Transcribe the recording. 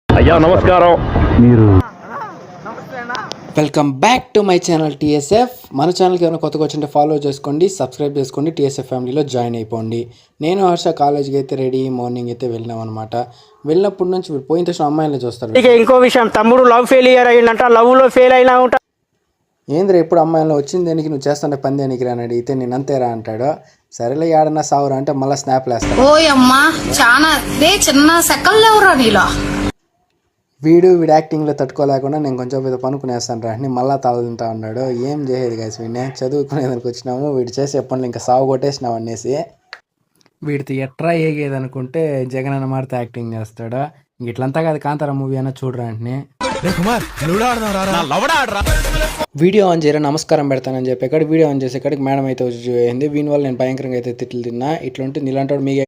అయ్యా నమస్కారం. మీరు welcome back to my channel TSF. మన ఛానల్కి ఏమైనా కొత్తగా వచ్చింటే ఫాలో చేసుకోండి, సబ్స్క్రైబ్ చేసుకోండి, టీఎస్ఎఫ్ ఫ్యామిలీలో జాయిన్ అయిపోండి. నేను హర్ష కాలేజ్కి అయితే రెడీ మార్నింగ్ అయితే వెళ్ళినాం అనమాట. వెళ్ళినప్పటి నుంచి పోయిన తక్షణ అమ్మాయిలు చూస్తారు. ఇక ఇంకో విషయం, తమ్ముడు లవ్ ఫెయిలియర్ అయ్యిందంట, లవ్లో ఫెయిల్ అయినా ఉంటా. ఏంద్రా ఎప్పుడు అమ్మాయిలో వచ్చింది దేనికి, నువ్వు చేస్తుంటే పని దేనికి రా అని అడిగితే నేను అంతేరా అంటాడు. సరేలే ఏడన్నా సావురా అంటే మళ్ళీ స్నాప్లు వేస్తాడు. ఓయమ్మా చాలా చిన్న సెకల్ లేవురా నీలో. వీడు యాక్టింగ్లో తట్టుకోలేకుండా నేను కొంచెం ఏదో పనుకునేస్తాను రా అని మళ్ళీ తలదింటా ఉన్నాడు. ఏం చేసేది కాదు, వీడిని చదువుకునేదానికి వచ్చినాము, వీడు చేసే పనులు ఇంకా సాగు కొట్టేసినాం అనేసి. వీడితో ఎట్రా ఏగేది అనుకుంటే జగన్ అన్న మారితే యాక్టింగ్ చేస్తాడు. ఇంక ఇట్లంతా కాదు కాంతారా మూవీ అన్న చూడరా అంటే వీడియో ఆన్ చేయరా నమస్కారం పెడతానని చెప్పి వీడియో ఆన్ చేసే కాడికి మేడం అయితే వచ్చి చూయింది. వీని వల్ల నేను భయంకరంగా అయితే తిట్లు తిన్నా. ఇట్లుంటే నీలాంటి మీకు